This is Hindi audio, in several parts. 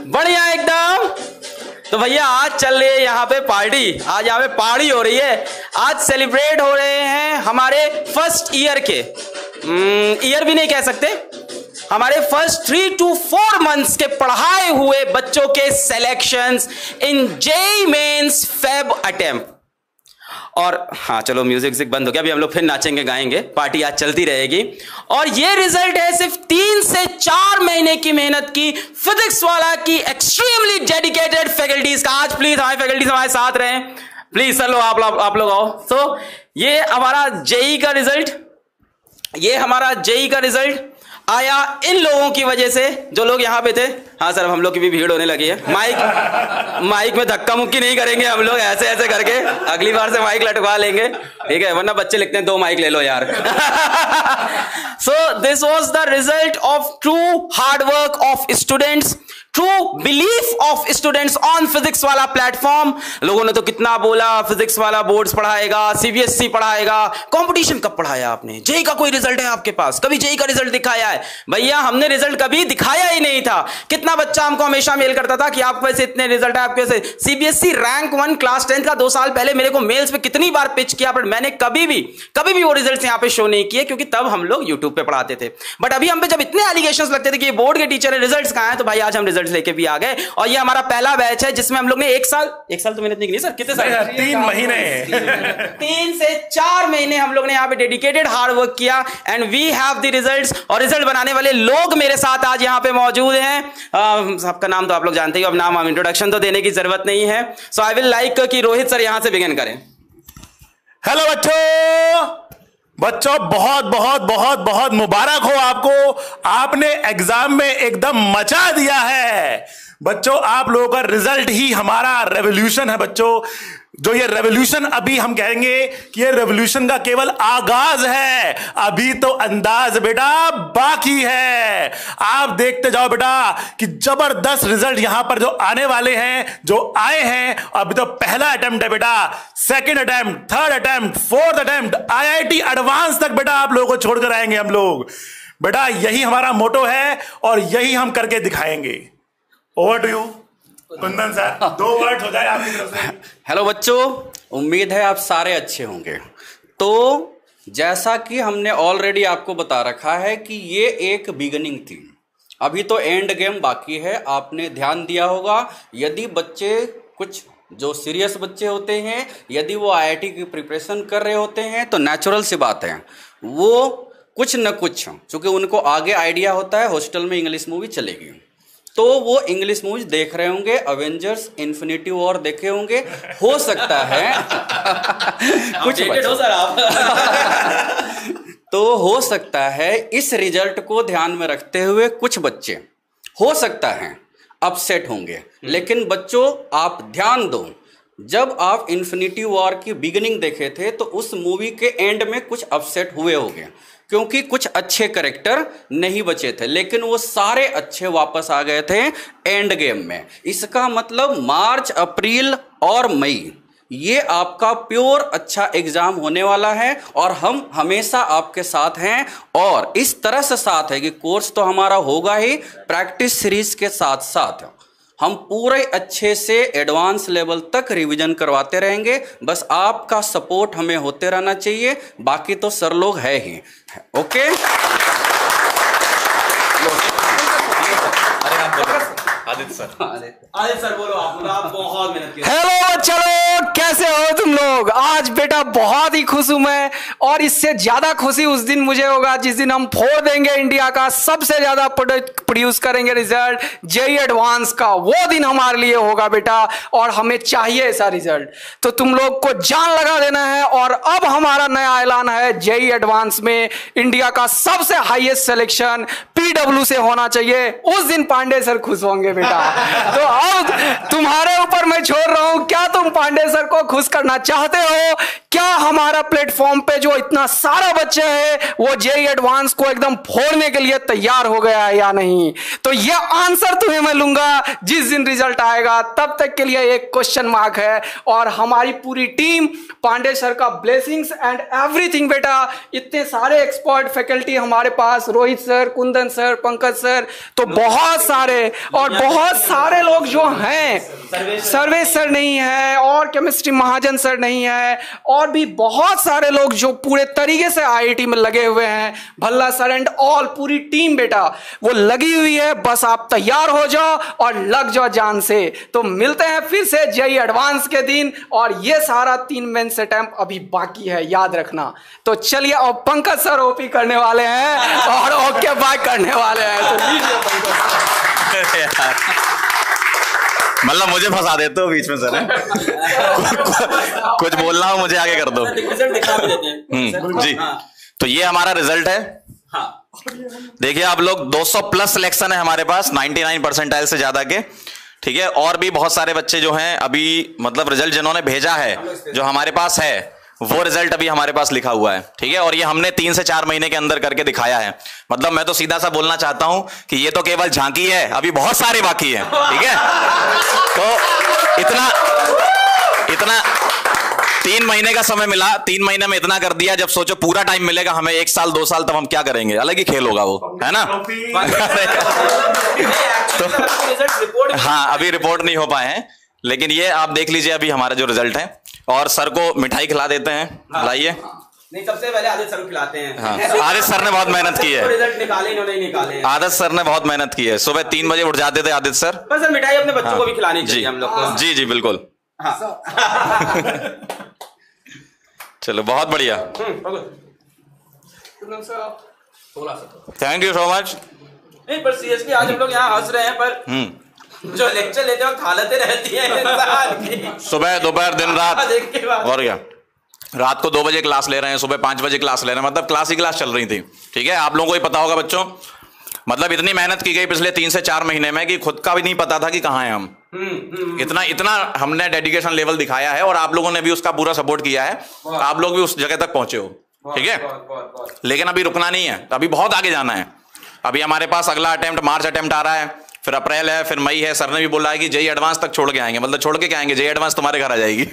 बढ़िया एकदम। तो भैया आज चल रही है यहाँ पे पार्टी, आज यहाँ पे पार्टी हो रही है। आज सेलिब्रेट हो रहे हैं हमारे फर्स्ट ईयर के, ईयर भी नहीं कह सकते, हमारे फर्स्ट 3 to 4 मंथ्स के पढ़ाए हुए बच्चों के selections in JEE Mains Feb attempt. और हाँ चलो म्यूजिक बंद हो गया, अभी हम लोग फिर नाचेंगे गाएंगे, पार्टी आज चलती रहेगी। और ये रिजल्ट है सिर्फ 3 से 4 महीने की मेहनत की फिजिक्स वाला की एक्सट्रीमली डेडिकेटेड फैकल्टीज का। आज प्लीज हमारे फैकल्टीज हमारे साथ रहें, प्लीज सर लो आप लोग आओ। तो ये हमारा जेईई का रिजल्ट, ये हमारा जेईई का रिजल्ट आया इन लोगों की वजह से जो लोग यहाँ पे थे। हाँ सर हम लोग की भी भीड़ होने लगी है। माइक में धक्का मुक्की नहीं करेंगे हम लोग, ऐसे ऐसे करके अगली बार से माइक लटवा लेंगे, ठीक है, वरना बच्चे लिखते हैं 2 माइक ले लो यार। So this was the result of true hard work of students, true belief of students on physics वाला प्लेटफॉर्म। लोगों ने तो कितना बोला फिजिक्स वाला बोर्ड्स पढ़ाएगा, सीबीएसई पढ़ाएगा, कंपटीशन कब पढ़ाया आपने? जेईई का कोई रिजल्ट है आपके पास? कभी जेईई का रिजल्ट दिखाया है? भैया हमने रिजल्ट कभी दिखाया ही नहीं था। कितना बच्चा हमको हमेशा मेल करता था कि आपके वैसे इतने रिजल्ट है, आपके वैसे। सीबीएसई रैंक 1 क्लास 10 का 2 साल पहले मेरे को मेल्स पे कितनी बार पिच किया, बट मैंने कभी भी वो रिजल्ट यहाँ पे शो नहीं किए, क्योंकि तब हम लोग यूट्यूब पे पढ़ाते थे। बट अभी हम पे जब इतने एलिगेशंस लगते थे कि ये बोर्ड के टीचर है, रिजल्ट्स कहां है, तो भाई आज हम रिजल्ट्स लेके भी आ गए। और ये हमारा पहला बैच है जिसमें हम लोग ने 1 साल तो मेहनत नहीं की सर, कितने साल? 3 महीने 3 से 4 महीने हम लोग ने यहाँ पे डेडिकेटेड हार्ड वर्क किया and we have the results. और रिजल्ट बनाने वाले लोग मेरे साथ आज यहाँ पे मौजूद हैं। सबका नाम तो आप लोग जानते ही, अब नाम इंट्रोडक्शन तो देने की जरूरत नहीं है। सो आई विल लाइक कि रोहित सर यहां से बिगिन करें। हेलो बच्चों, बहुत बहुत बहुत बहुत मुबारक हो आपको। आपने एग्जाम में एकदम मचा दिया है बच्चों। आप लोगों का रिजल्ट ही हमारा रेवोल्यूशन है बच्चों। जो ये रेवोल्यूशन अभी हम कहेंगे कि ये रेवोल्यूशन का केवल आगाज है, अभी तो अंदाज बेटा बाकी है। आप देखते जाओ बेटा कि जबरदस्त रिजल्ट यहां पर जो आने वाले हैं, जो आए हैं। अभी तो पहला अटेम्प्ट है बेटा, second attempt, third attempt, fourth attempt, IIT advance तक बेटा आप लोगों को छोड़कर आएंगे हम लोग। बेटा यही हमारा मोटो है और यही हम करके दिखाएंगे। Over to you Kundan sir, 2 word हो जाए आपकी तरफ से। हेलो बच्चों, उम्मीद है आप सारे अच्छे होंगे। तो जैसा कि हमने ऑलरेडी आपको बता रखा है कि ये एक बिगिनिंग थी, अभी तो एंड गेम बाकी है। आपने ध्यान दिया होगा, यदि बच्चे कुछ जो सीरियस बच्चे होते हैं, यदि वो आईआईटी की प्रिपरेशन कर रहे होते हैं, तो नेचुरल सी बात है वो कुछ न कुछ, क्योंकि उनको आगे आइडिया होता है हॉस्टल में इंग्लिश मूवी चलेगी, तो वो इंग्लिश मूवीज देख रहे होंगे, अवेंजर्स इन्फिनिटी वॉर देखे होंगे, हो सकता है कुछ हो सर आप तो हो सकता है इस रिजल्ट को ध्यान में रखते हुए कुछ बच्चे हो सकता है अपसेट होंगे। लेकिन बच्चों आप ध्यान दो, जब आप इन्फिनिटी वॉर की बिगिनिंग देखे थे तो उस मूवी के एंड में कुछ अपसेट हुए होंगे, क्योंकि कुछ अच्छे कैरेक्टर नहीं बचे थे, लेकिन वो सारे अच्छे वापस आ गए थे एंड गेम में। इसका मतलब मार्च, अप्रैल और मई ये आपका प्योर अच्छा एग्जाम होने वाला है और हम हमेशा आपके साथ हैं। और इस तरह से साथ है कि कोर्स तो हमारा होगा ही, प्रैक्टिस सीरीज के साथ साथ हम पूरे अच्छे से एडवांस लेवल तक रिवीजन करवाते रहेंगे। बस आपका सपोर्ट हमें होते रहना चाहिए, बाकी तो सर लोग है ही। ओके, आदित्य सर बोलो, आप बहुत मेहनत की। हेलो चलो, कैसे हो तुम लोग? आज बेटा बहुत ही खुश हूं मैं, और इससे ज्यादा खुशी उस दिन मुझे होगा जिस दिन हम फोड़ देंगे इंडिया का सबसे ज्यादा प्रोड्यूस करेंगे रिजल्ट जेई एडवांस का। वो दिन हमारे लिए होगा बेटा, और हमें चाहिए ऐसा रिजल्ट। तो तुम लोग को जान लगा देना है। और अब हमारा नया ऐलान है, जेई एडवांस में इंडिया का सबसे हाईएस्ट सिलेक्शन पीडब्ल्यू से होना चाहिए। उस दिन पांडे सर खुश होंगे बेटा। तो अब तुम्हारे ऊपर मैं छोड़ रहा हूं, क्या तुम पांडे सर को खुश करना चाहते हो? क्या हमारा प्लेटफॉर्म पे जो इतना सारा बच्चे हैं वो जेई एडवांस को एकदम फोड़ने के लिए तैयार हो गया है या नहीं? तो ये आंसर तुम्हें मैं लूंगा जिस दिन रिजल्ट आएगा। तब तक के लिए एक क्वेश्चन मार्क है। और हमारी पूरी टीम, पांडे सर का ब्लेसिंग्स एंड एवरीथिंग बेटा, इतने सारे एक्सपर्ट फैकल्टी हमारे पास, Rohit sir, Kundan sir, Pankaj sir, तो बहुत सारे, और बहुत सारे लोग जो हैं, सर्वेश सर नहीं है, और केमिस्ट्री महाजन सर नहीं है, और भी बहुत सारे लोग जो पूरे तरीके से आईआईटी में लगे हुए हैं, भल्ला सर एंड ऑल, पूरी टीम बेटा वो लगी हुई है। बस आप तैयार हो जाओ और लग जाओ जान से। तो मिलते हैं फिर से जेई एडवांस के दिन, और ये सारा 3 मेंस अटेम्प्ट अभी बाकी है, याद रखना। तो चलिए, और पंकज सर ओपी करने वाले हैं और ओके बाय करने वाले हैं। तो लीजिए पंकज सर। मतलब मुझे फंसा देते हो बीच में सर। कुछ बोलना हो मुझे आगे कर दो। रिजल्ट दिखा भी देते हैं जी। तो ये हमारा रिजल्ट है। देखिए आप लोग, 200 प्लस सिलेक्शन है हमारे पास, 99 परसेंटाइल से ज्यादा के। ठीक है, और भी बहुत सारे बच्चे जो हैं अभी, मतलब रिजल्ट जिन्होंने भेजा है, जो हमारे पास है, वो रिजल्ट अभी हमारे पास लिखा हुआ है। ठीक है, और ये हमने 3 से 4 महीने के अंदर करके दिखाया है। मतलब मैं तो सीधा सा बोलना चाहता हूं कि ये तो केवल झांकी है, अभी बहुत सारे बाकी है। ठीक है, तो इतना 3 महीने का समय मिला, 3 महीने में इतना कर दिया। जब सोचो पूरा टाइम मिलेगा हमें, 1 साल 2 साल, तब हम क्या करेंगे? अलग ही खेल होगा वो, है ना? तो हाँ, अभी रिपोर्ट नहीं हो पाए हैं, लेकिन ये आप देख लीजिए अभी हमारा जो रिजल्ट है। और सर को मिठाई खिला देते हैं। लाइए। नहीं, सबसे पहले आदित्य सर को खिलाते हैं। हाँ, आदित्य सर ने बहुत मेहनत की है। रिजल्ट निकाले इन्होंने, निकाले। आदित्य सर ने बहुत मेहनत की है। सुबह 3 बजे उठ जाते थे आदित्य सर। पर सर मिठाई अपने बच्चों को भी खिलानी चाहिए हम लोग को। जी जी बिल्कुल। चलो, बहुत बढ़िया, थैंक यू सो मच। नहीं, पर सीरियसली आज हम लोग यहाँ हंस रहे हैं, पर जो लेक्चर लेते हैं हालतें रहती हैं इंसान की। सुबह, दोपहर, दिन, रात, और क्या, रात को 2 बजे क्लास ले रहे हैं, सुबह 5 बजे क्लास ले रहे हैं, मतलब क्लास ही क्लास चल रही थी। ठीक है, आप लोगों को ही पता होगा बच्चों, मतलब इतनी मेहनत की गई पिछले 3 से 4 महीने में कि खुद का भी नहीं पता था कि कहाँ हैं हम। इतना हमने डेडिकेशन लेवल दिखाया है, और आप लोगों ने भी उसका पूरा सपोर्ट किया है। आप लोग भी उस जगह तक पहुंचे हो। ठीक है, लेकिन अभी रुकना नहीं है, अभी बहुत आगे जाना है। अभी हमारे पास अगला अटेम्प्ट मार्च अटेम्प्ट आ रहा है, फिर अप्रैल है, फिर मई है। सर ने भी बोला है कि जेई एडवांस तक छोड़ के आएंगे, मतलब छोड़ के क्या आएंगे, जेई एडवांस तुम्हारे घर आ जाएगी।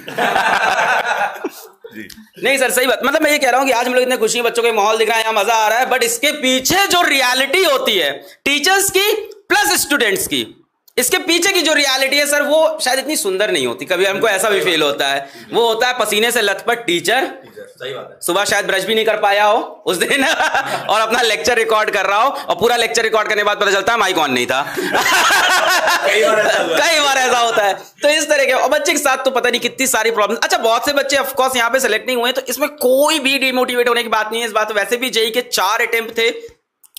नहीं सर, सही बात। मतलब मैं ये कह रहा हूँ कि आज हम लोग इतने खुशी, बच्चों के माहौल दिख रहा है, यहाँ मजा आ रहा है, बट इसके पीछे जो रियलिटी होती है टीचर्स की प्लस स्टूडेंट्स की, इसके पीछे की जो रियलिटी है सर, वो शायद इतनी सुंदर नहीं होती। कभी हमको ऐसा भी फील होता है, वो होता है पसीने से लथपथ टीचर। सही बात है। सुबह शायद ब्रश भी नहीं कर पाया हो उस दिन और अपना लेक्चर रिकॉर्ड कर रहा हो, और पूरा लेक्चर रिकॉर्ड करने के बाद पता चलता है माइक ऑन नहीं था। कई बार ऐसा होता है। तो इस तरह के, और बच्चे के साथ तो पता नहीं कितनी सारी प्रॉब्लम। अच्छा, बहुत से बच्चे ऑफ कोर्स यहाँ पे सेलेक्ट नहीं हुए, तो इसमें कोई भी डिमोटिवेट होने की बात नहीं है। इस बात वैसे भी जेई के 4 अटेम्प्ट थे,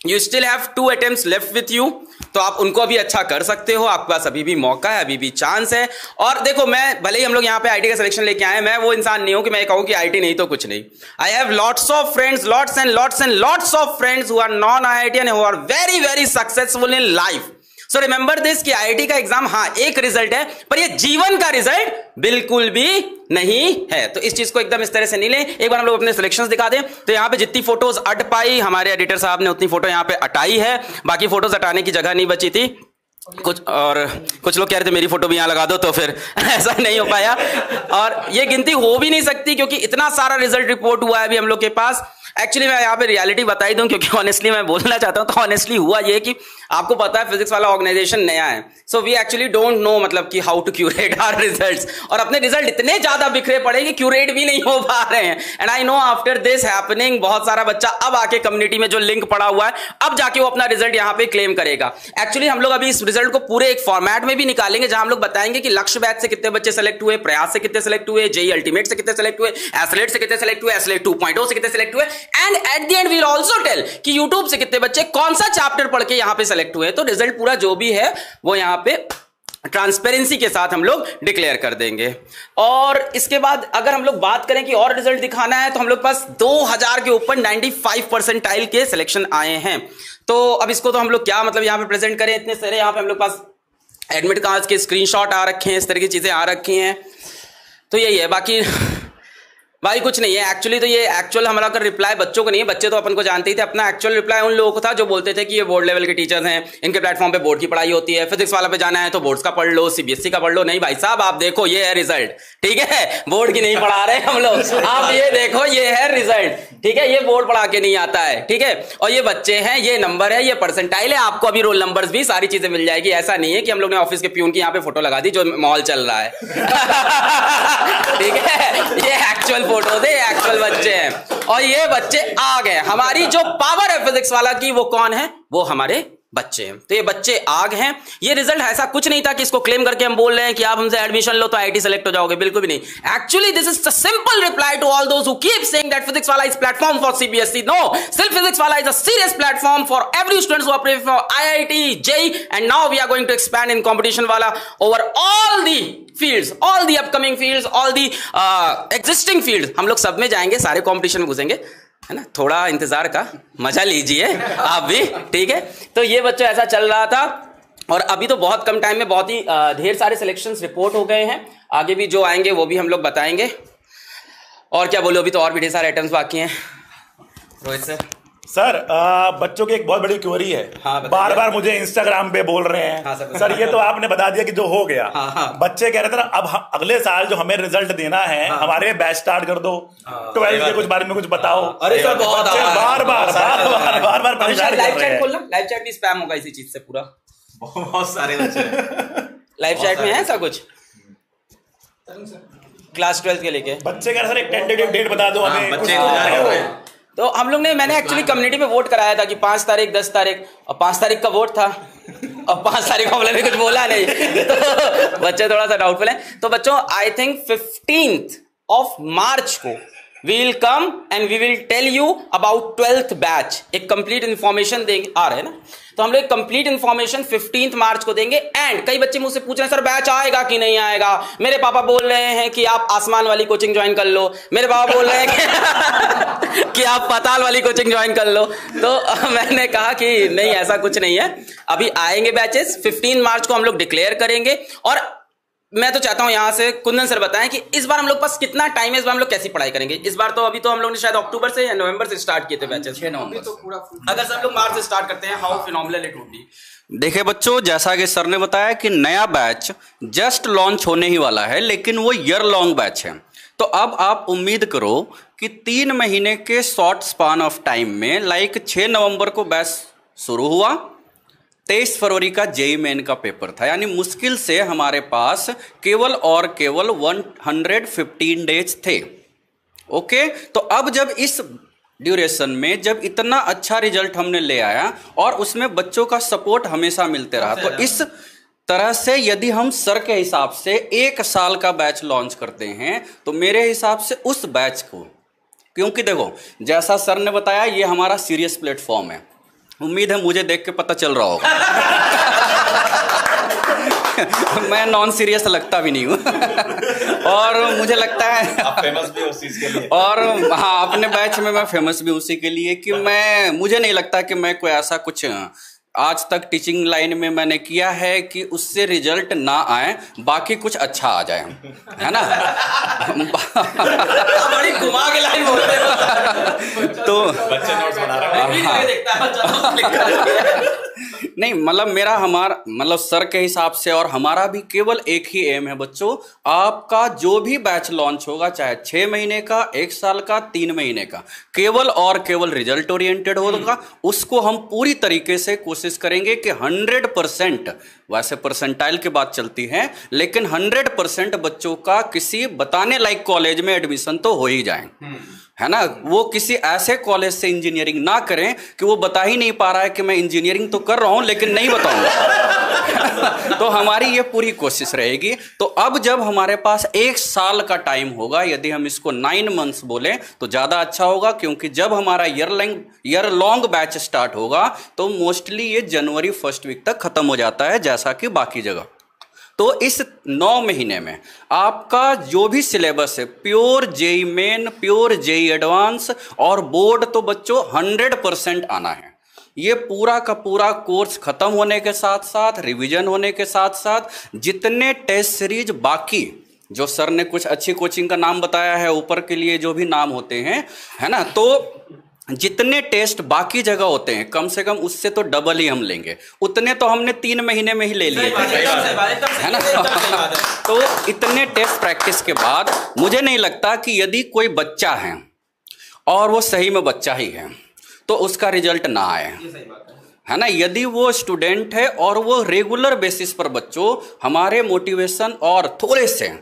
you still have 2 attempts left with you, तो आप उनको भी अच्छा कर सकते हो। आपके पास अभी भी मौका है, अभी भी चांस है। और देखो, मैं भले ही हम लोग यहाँ पे आईटी का सिलेक्शन लेके आए हैं, मैं वो इंसान नहीं हूं कि मैं कहूं कि आईटी नहीं तो कुछ नहीं। I have lots of friends, lots and lots of friends who are non IITian, who are very very successful in life. So remember this कि आईआईटी का एग्जाम हाँ एक रिजल्ट है, पर ये जीवन का रिजल्ट बिल्कुल भी नहीं है। तो इस चीज को एकदम इस तरह से नहीं ले। एक बार हम लोग अपने सिलेक्शंस दिखा दें, तो यहाँ पे जितनी फोटोज अट पाई हमारे एडिटर साहब ने, उतनी फोटो यहाँ पे अटाई है, बाकी फोटोज हटाने की जगह नहीं बची थी। कुछ लोग कह रहे थे मेरी फोटो भी यहाँ लगा दो, तो फिर ऐसा नहीं हो पाया। और ये गिनती हो भी नहीं सकती क्योंकि इतना सारा रिजल्ट रिपोर्ट हुआ है अभी हम लोग के पास। एक्चुअली मैं यहाँ पे रियलिटी बताई दूं क्योंकि ऑनेस्टली मैं बोलना चाहता हूँ। तो ऑनेस्टली हुआ ये कि आपको पता है फिजिक्स वाला ऑर्गेनाइजेशन नया है, so we actually don't know मतलब कि how to curate our results, और अपने रिजल्ट इतने ज्यादा बिखरे पड़े कि क्यूरेट भी नहीं हो पा रहे हैं। And I know after this happening बहुत सारा बच्चा अब आके कम्युनिटी में जो लिंक पड़ा हुआ है अब जाके वो अपना रिजल्ट यहाँ पे क्लेम करेगा। एक्चुअली हम लोग अभी इस रिजल्ट को पूरे एक फॉर्मेट में भी निकालेंगे जहां हम लोग बताएंगे कि लक्ष्य बैच से कितने बच्चे सेलेक्ट हुए, प्रयास से कितने सेलेक्ट हुए, जेई अल्टीमेट से कितने सेलेक्ट हुए, एस्लेट से कितने सेलेक्ट हुए, एस्लेट 2.0 से कितने सेलेक्ट हुए, and at the end we will also tell कि यूट्यूब से कितने बच्चे कौन सा चैप्टर पढ़ के यहां पे सेलेक्ट हुए। तो रिजल्ट पूरा जो भी है वो यहां पे ट्रांसपेरेंसी के साथ हम लोग डिक्लेयर कर देंगे। और इसके बाद अगर हम लोग बात करें कि और रिजल्ट दिखाना है तो हम लोग पास 2000 के ऊपर 95 परसेंटाइल के सिलेक्शन आए हैं। तो अब इसको तो हम लोग क्या मतलब यहां पे प्रेजेंट करें, इतने सारे यहां पे हम लोग पास एडमिट कार्ड के स्क्रीनशॉट आ रखे हैं, इस तरह की चीजें आ रखी हैं। तो यही है, बाकी भाई कुछ नहीं है। एक्चुअली तो ये एक्चुअल हमारा अगर रिप्लाई बच्चों को नहीं है, बच्चे तो अपन को जानते ही थे। अपना एक्चुअल रिप्लाई उन लोगों को था जो बोलते थे कि ये बोर्ड लेवल के टीचर्स हैं, इनके प्लेटफॉर्म पे बोर्ड की पढ़ाई होती है, फिजिक्स वाला पे जाना है तो बोर्ड्स का पढ़ लो, सीबीएसई का पढ़ लो। नहीं भाई साहब, आप देखो ये है रिजल्ट, ठीक है, बोर्ड की नहीं पढ़ा रहे हम लोग। आप ये देखो ये है रिजल्ट, ठीक है, ये बोर्ड पढ़ा के नहीं आता है, ठीक है। और ये बच्चे हैं, ये नंबर है, ये परसेंटाइल है। आपको अभी रोल नंबर्स भी सारी चीजें मिल जाएगी। ऐसा नहीं है कि हम लोग ने ऑफिस के प्यून की यहाँ पे फोटो लगा दी जो मॉल चल रहा है। ठीक है, ये एक्चुअल फोटो थे, एक्चुअल बच्चे हैं। और ये बच्चे आ गए। हमारी जो पावर है फिजिक्स वाला की वो कौन है? वो हमारे बच्चे हैं। तो ये बच्चे आग हैं। ये रिजल्ट ऐसा कुछ नहीं था कि इसको क्लेम करके हम बोल रहे हैं कि आप हमसे एडमिशन लो तो आईआईटी सेलेक्ट हो जाओगे, बिल्कुल भी नहीं। Actually this is the simple reply to all those who keep saying that Physics Wallah is platform for CBSE. No, सिर्फ Physics Wallah is a serious platform for every students who are preparing for IIT, JEE, and now we are going to expand in competition वाला over all the fields, all the upcoming fields, all the existing fields. हम लोग सब में जाएंगे, सारे कॉम्पिटिशन में घुसेंगे, है ना। थोड़ा इंतजार का मजा लीजिए आप भी, ठीक है। तो ये बच्चों ऐसा चल रहा था। और अभी तो बहुत कम टाइम में बहुत ही ढेर सारे सिलेक्शंस रिपोर्ट हो गए हैं। आगे भी जो आएंगे वो भी हम लोग बताएंगे। और क्या बोलो, अभी तो और भी ढेर सारे आइटम्स बाकी हैं। रोहित सर, बच्चों की एक बहुत बड़ी क्वेरी है। हाँ, बार बार मुझे इंस्टाग्राम पे बोल रहे हैं। हाँ, सर ये तो आपने बता दिया कि जो हो गया। हाँ। बच्चे कह रहे थे ना, अब अगले साल जो हमें रिजल्ट देना है, हमारे बैच स्टार्ट कर दो, 12th के कुछ बारे में कुछ बताओ। अरे सर बहुत बार बार परेशान लाइव चैट खोलना, लाइव चैट भी स्पैम होगा इसी चीज से पूरा। बहुत सारे बच्चे लाइव चैट में है ऐसा कुछ क्लास 12th के लेके। बच्चे कह रहे सर एक टेंटेटिव डेट बता दो हमें। बच्चे तो हम लोग ने, मैंने एक्चुअली कम्युनिटी में वोट कराया था कि 5 तारीख 10 तारीख, और 5 तारीख का वोट था और 5 तारीख को हमने भी कुछ बोला नहीं। तो बच्चे थोड़ा सा डाउटफुल हैं। तो बच्चों I think 15th of March को we will come and we will tell you about 12th batch। एक कंप्लीट इंफॉर्मेशन देंगे, आ रहे हैं ना। तो हम लोग कंप्लीट इंफॉर्मेशन 15th मार्च को देंगे। एंड कई बच्चे मुझसे पूछ रहे हैं सर बैच आएगा कि नहीं आएगा। मेरे पापा बोल रहे हैं कि आप आसमान वाली कोचिंग ज्वाइन कर लो, मेरे पापा बोल रहे हैं कि आप पाताल वाली कोचिंग ज्वाइन कर लो। तो मैंने कहा कि नहीं, ऐसा कुछ नहीं है। अभी आएंगे बैचेस, 15 मार्च को हम लोग डिक्लेयर करेंगे। और मैं तो चाहता हूं यहां से कुंदन सर बताएं कि इस बार हम लोग पास कितना टाइम है, इस बार हम लोग कैसी पढ़ाई करेंगे इस बार। तो अभी तो हम लोग ने शायद अक्टूबर से या नवंबर से स्टार्ट किए थे बैचेस, 6 नवंबर। तो पूरा अगर सर हम लोग मार्च से स्टार्ट करते हैं, how phenomenal it would be. देखिए बच्चों, जैसा कि सर ने बताया कि नया बैच जस्ट लॉन्च होने ही वाला है, लेकिन वो ईयर लॉन्ग बैच है। तो अब आप उम्मीद करो कि 3 महीने के शॉर्ट स्पान ऑफ टाइम में, लाइक 6 नवंबर को बैच शुरू हुआ, 23 फरवरी का जेईई मेन का पेपर था, यानी मुश्किल से हमारे पास केवल और केवल 115 डेज थे। ओके, तो अब जब इस ड्यूरेशन में जब इतना अच्छा रिजल्ट हमने ले आया और उसमें बच्चों का सपोर्ट हमेशा मिलते रहा, तो इस तरह से यदि हम सर के हिसाब से 1 साल का बैच लॉन्च करते हैं, तो मेरे हिसाब से उस बैच को, क्योंकि देखो जैसा सर ने बताया ये हमारा सीरियस प्लेटफॉर्म है, उम्मीद है मुझे देख के पता चल रहा होगा। मैं नॉन सीरियस लगता भी नहीं हूँ। और मुझे लगता है आप फेमस भी उस चीज के लिए। और हाँ, अपने बैच में मैं फेमस भी उसी के लिए कि मुझे नहीं लगता कि मैं कोई ऐसा कुछ आज तक टीचिंग लाइन में मैंने किया है कि उससे रिजल्ट ना आए, बाकी कुछ अच्छा आ जाए, है ना। बड़ी घुमा के लाइन बोलते हो। तो बच्चे नोट्स बना रहे हैं। नहीं मतलब मतलब सर के हिसाब से और हमारा भी केवल एक ही एम है बच्चों, आपका जो भी बैच लॉन्च होगा, चाहे 6 महीने का, 1 साल का, 3 महीने का, केवल और केवल रिजल्ट ओरिएंटेड होगा। उसको हम पूरी तरीके से कोशिश करेंगे कि 100%, वैसे परसेंटाइल की बात चलती है, लेकिन 100% बच्चों का किसी बताने लायक कॉलेज में एडमिशन तो हो ही जाए, है ना। वो किसी ऐसे कॉलेज से इंजीनियरिंग ना करें कि वो बता ही नहीं पा रहा है कि मैं इंजीनियरिंग तो कर रहा हूं लेकिन नहीं बताऊंगा। तो हमारी ये पूरी कोशिश रहेगी। तो अब जब हमारे पास 1 साल का टाइम होगा, यदि हम इसको 9 मंथ्स बोलें तो ज्यादा अच्छा होगा, क्योंकि जब हमारा ईयर लॉन्ग बैच स्टार्ट होगा तो मोस्टली ये जनवरी 1st वीक तक खत्म हो जाता है, जैसा कि बाकी जगह। तो इस 9 महीने में आपका जो भी सिलेबस है, pure JEE Main, pure JEE Advance और बोर्ड, तो बच्चों 100% आना है। ये पूरा का पूरा कोर्स खत्म होने के साथ साथ, रिवीजन होने के साथ साथ, जितने टेस्ट सीरीज बाकी, जो सर ने कुछ अच्छी कोचिंग का नाम बताया है, ऊपर के लिए जो भी नाम होते हैं, है ना, तो जितने टेस्ट बाकी जगह होते हैं कम से कम उससे तो डबल ही हम लेंगे। उतने तो हमने 3 महीने में ही ले लिए, है ना। तो इतने टेस्ट प्रैक्टिस के बाद मुझे नहीं लगता कि यदि कोई बच्चा है और वो सही में बच्चा ही है तो उसका रिजल्ट ना आए, है ना। यदि वो स्टूडेंट है और वो रेगुलर बेसिस पर बच्चों हमारे मोटिवेशन और थोड़े से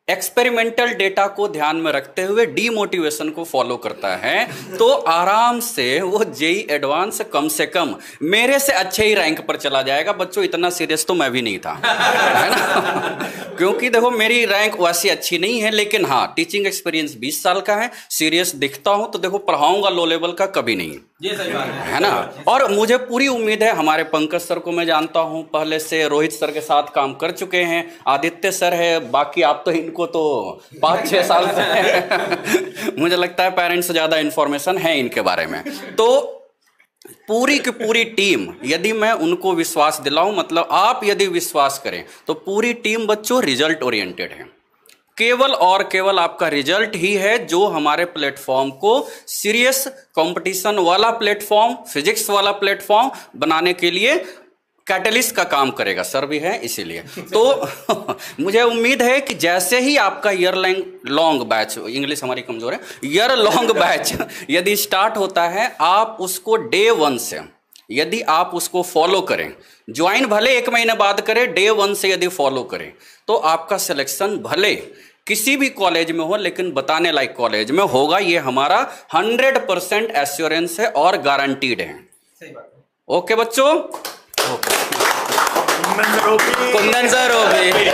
एक्सपेरिमेंटल डेटा को ध्यान में रखते हुए डीमोटिवेशन को फॉलो करता है, तो आराम से वो जेई एडवांस कम से कम मेरे से अच्छे ही रैंक पर चला जाएगा। बच्चों इतना सीरियस तो मैं भी नहीं था, है ना। क्योंकि देखो मेरी रैंक वैसी अच्छी नहीं है, लेकिन हाँ टीचिंग एक्सपीरियंस 20 साल का है, सीरियस दिखता हूं तो देखो पढ़ाऊंगा लो लेवल का कभी नहीं, ये सही बात है ना। और मुझे पूरी उम्मीद है, हमारे पंकज सर को मैं जानता हूं पहले से, रोहित सर के साथ काम कर चुके हैं, आदित्य सर है, बाकी आप तो इनको तो 5-6 साल से है। मुझे लगता है पेरेंट्स से ज्यादा इंफॉर्मेशन है इनके बारे में। तो पूरी की पूरी टीम, यदि मैं उनको विश्वास दिलाऊं, मतलब आप यदि विश्वास करें, तो पूरी टीम बच्चों रिजल्ट ओरिएंटेड है। केवल और केवल आपका रिजल्ट ही है जो हमारे प्लेटफॉर्म को सीरियस कंपटीशन वाला प्लेटफॉर्म, फिजिक्स वाला प्लेटफॉर्म बनाने के लिए कैटलिस्ट का काम करेगा। सर भी है इसीलिए। तो मुझे उम्मीद है कि जैसे ही आपका ईयर लॉन्ग बैच, इंग्लिश हमारी कमजोर है, ईयर लॉन्ग बैच यदि स्टार्ट होता है, आप उसको डे 1 से यदि आप उसको फॉलो करें, ज्वाइन भले 1 महीने बाद करें, डे 1 से यदि फॉलो करें, तो आपका सिलेक्शन भले किसी भी कॉलेज में हो, लेकिन बताने लायक कॉलेज में होगा। ये हमारा 100% एश्योरेंस है और गारंटीड है। सही बात है। ओके बच्चों, कुंदन सर हो गए।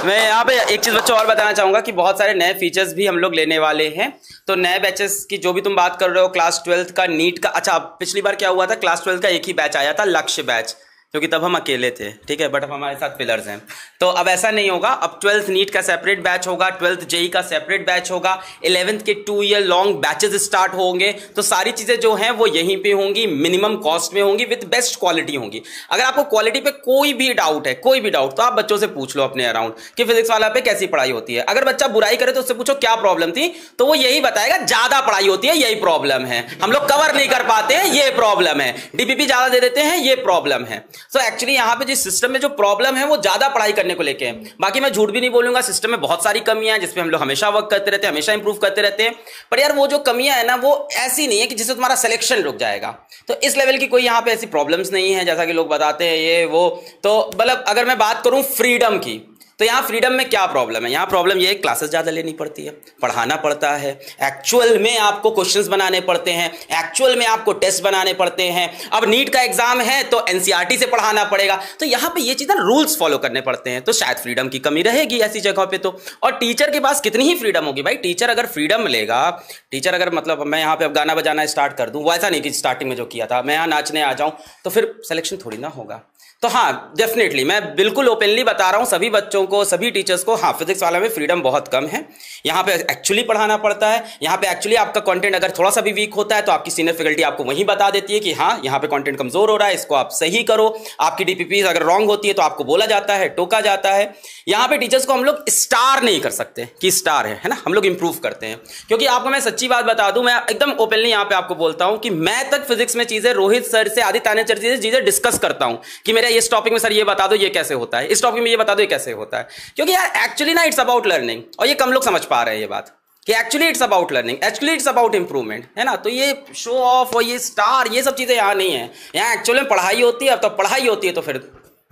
मैं यहाँ पे एक चीज बच्चों और बताना चाहूंगा कि बहुत सारे नए फीचर्स भी हम लोग लेने वाले हैं। तो नए बैचेस की जो भी तुम बात कर रहे हो, क्लास 12th का नीट का, अच्छा पिछली बार क्या हुआ था, क्लास 12th का एक ही बैच आया था, लक्ष्य बैच, क्योंकि तब हम अकेले थे, ठीक है, बट अब हमारे साथ पिलर्स हैं। तो अब ऐसा नहीं होगा, अब 12th नीट का सेपरेट बैच होगा, 12th जेई का सेपरेट बैच होगा, 11th के 2 ईयर लॉन्ग बैचेस स्टार्ट होंगे। तो सारी चीजें जो हैं वो यहीं पे होंगी, मिनिमम कॉस्ट में होंगी, विद बेस्ट क्वालिटी होंगी। अगर आपको क्वालिटी पे कोई भी डाउट है, कोई भी डाउट, तो आप बच्चों से पूछ लो अपने अराउंड कि फिजिक्स वाला पे कैसी पढ़ाई होती है। अगर बच्चा बुराई करे तो उससे पूछो क्या प्रॉब्लम थी, तो वो यही बताएगा ज्यादा पढ़ाई होती है, यही प्रॉब्लम है, हम लोग कवर नहीं कर पाते हैं, ये प्रॉब्लम है, डीपीपी ज्यादा दे देते हैं, ये प्रॉब्लम है। तो एक्चुअली यहाँ पे जिस सिस्टम में जो प्रॉब्लम है वो ज्यादा पढ़ाई करने को लेके है। बाकी मैं झूठ भी नहीं बोलूंगा, सिस्टम में बहुत सारी कमियां हैं जिसपे हम लोग हमेशा वर्क करते रहते हैं, हमेशा इंप्रूव करते रहते हैं। पर यार वो जो कमियां है ना, वो ऐसी नहीं है कि जिससे तुम्हारा सिलेक्शन रुक जाएगा। तो इस लेवल की कोई यहाँ पे ऐसी प्रॉब्लम्स नहीं है जैसा कि लोग बताते हैं ये वो। तो मतलब अगर मैं बात करूं फ्रीडम की, तो यहाँ फ्रीडम में क्या प्रॉब्लम है, यहाँ प्रॉब्लम ये है क्लासेस ज़्यादा लेनी पड़ती है, पढ़ाना पड़ता है, एक्चुअल में आपको क्वेश्चंस बनाने पड़ते हैं, एक्चुअल में आपको टेस्ट बनाने पड़ते हैं। अब नीट का एग्जाम है तो एनसीईआरटी से पढ़ाना पड़ेगा, तो यहाँ पे ये चीज़ें रूल्स फॉलो करने पड़ते हैं। तो शायद फ्रीडम की कमी रहेगी ऐसी जगह पे तो। और टीचर के पास कितनी ही फ्रीडम होगी भाई, टीचर अगर फ्रीडम लेगा, टीचर अगर मतलब मैं यहाँ पे अब गाना बजाना स्टार्ट कर दूँ, वो ऐसा नहीं कि स्टार्टिंग में जो किया था मैं यहाँ नाचने आ जाऊँ, तो फिर सिलेक्शन थोड़ी ना होगा। तो हाँ डेफिनेटली मैं बिल्कुल ओपनली बता रहा हूँ सभी बच्चों को, सभी टीचर्स को, हाँ फिजिक्स वाला में फ्रीडम बहुत कम है। यहाँ पे एक्चुअली पढ़ाना पड़ता है, यहाँ पे एक्चुअली आपका कंटेंट अगर थोड़ा सा भी वीक होता है तो आपकी सीनियर फैकल्टी आपको वहीं बता देती है कि हाँ यहाँ पे कंटेंट कमजोर हो रहा है, इसको आप सही करो। आपकी डीपीपी अगर रॉन्ग होती है तो आपको बोला जाता है, टोका जाता है। यहाँ पे टीचर्स को हम लोग स्टार नहीं कर सकते कि स्टार है ना, हम लोग इंप्रूव करते हैं। क्योंकि आपको मैं सच्ची बात बता दूं, मैं एकदम ओपनली यहाँ पे आपको बोलता हूँ कि मैं तक फिजिक्स में चीजें रोहित सर से, आदित्य तानेचर से चीजें डिस्कस करता हूँ कि मेरा इस टॉपिक में सर ये बता दो ये कैसे होता है, इस टॉपिक में ये बता दो ये कैसे होता है। क्योंकि यार एक्चुअली ना इट्स अबाउट लर्निंग, और ये कम लोग समझ पा रहे हैं ये बात कि actually it's about learning, actually it's about improvement, है ना। तो ये शो ऑफ और ये स्टार ये सब चीजें यहाँ नहीं है, यहाँ एक्चुअली में पढ़ाई होती है। अब तो पढ़ाई होती है तो फिर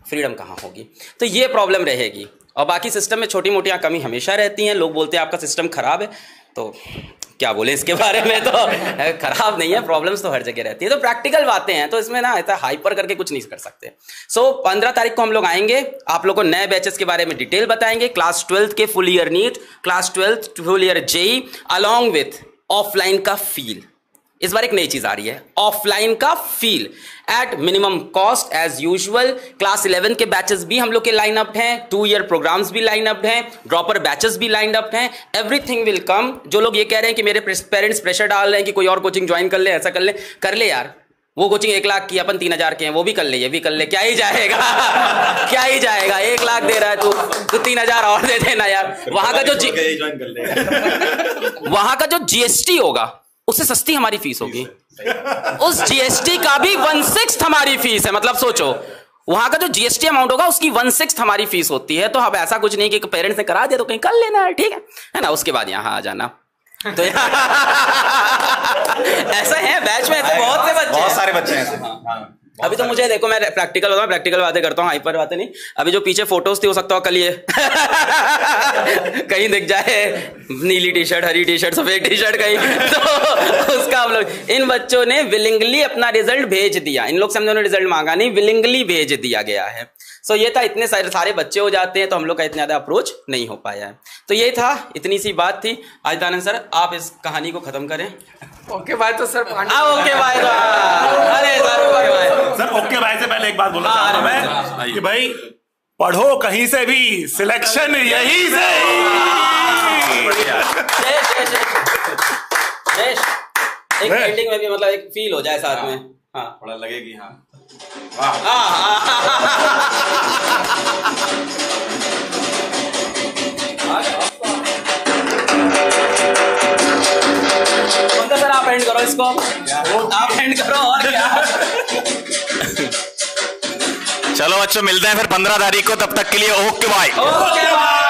फ्रीडम कहाँ होगी, तो ये प्रॉब्लम रहेगी। और बाकी सिस्टम में छोटी मोटियाँ कमी हमेशा रहती हैं। लोग बोलते हैं आपका सिस्टम खराब है, तो क्या बोले इसके बारे में, तो खराब नहीं है, प्रॉब्लम्स तो हर जगह रहती है। तो प्रैक्टिकल बातें हैं, तो इसमें ना ऐसा हाइपर करके कुछ नहीं कर सकते। सो 15 तारीख को हम लोग आएंगे, आप लोगों को नए बैचेस के बारे में डिटेल बताएंगे। क्लास 12 के full year NEET, class 12 full year JEE, along with offline का फील। इस बार एक नई चीज आ रही है, ऑफलाइन का feel at minimum cost as usual. Class 11 के बैचेस भी हम लोग के लाइन अप हैं, 2 ईयर प्रोग्राम्स भी लाइन अप हैं, ड्रॉपर बैचेस भी लाइन अप हैं। Everything will come. जो लोग ये कह रहे हैं कि मेरे पेरेंट्स प्रेशर डाल रहे हैं कि कोई और कोचिंग ज्वाइन कर ले, ऐसा कर ले यार। वो कोचिंग 1 लाख की, अपन 3000 के हैं, वो भी कर ले, ये भी कर ले, क्या ही जाएगा क्या ही जाएगा। 1 लाख दे रहा है तू 3000 और दे देना यार। वहां का जो जीएसटी होगा उससे सस्ती हमारी फीस होगी, उस जीएसटी का भी 1/6 हमारी फीस है। मतलब सोचो, वहां का जो जीएसटी अमाउंट होगा उसकी 1/6 हमारी फीस होती है। तो अब ऐसा कुछ नहीं कि पेरेंट्स ने करा दिया तो कहीं कर लेना है, ठीक है ना। उसके बाद यहाँ आ जाना। तो ऐसा है बैच में, ऐसे बहुत से बच्चे, बहुत सारे बच्चे हैं। अभी तो मुझे देखो, मैं प्रैक्टिकल होता हूँ, प्रैक्टिकल बातें करता हूँ, हाइपर बातें नहीं। अभी जो पीछे फोटोज थी, हो सकता हो कल ये कहीं दिख जाए, नीली टी शर्ट, हरी टी शर्ट, सफेद टी शर्ट कहीं, तो उसका हम लोग, इन बच्चों ने विलिंगली अपना रिजल्ट भेज दिया। इन लोग से हमने रिजल्ट मांगा नहीं, विलिंगली भेज दिया गया है। सो ये था, इतने सारे बच्चे हो जाते हैं तो हम लोग का इतना ज्यादा अप्रोच नहीं हो पाया है। तो ये था, इतनी सी बात थी। आदित्यानंद सर, आप इस कहानी को खत्म करें। Okay bye. तो सर ओके बाय। अरे सर ओके बाय से पहले एक बात बोलना चाहता हूं मैं कि भाई पढ़ो कहीं से भी, सिलेक्शन यही से। एक पेंटिंग में भी मतलब एक फील हो जाए साथ में, हाँ थोड़ा लगेगी। हाँ सर आप एंड करो इसको, आप एंड करो। और क्या चलो बच्चों, मिलते हैं फिर 15 तारीख को। तब तक के लिए ओके बाय। Okay bye.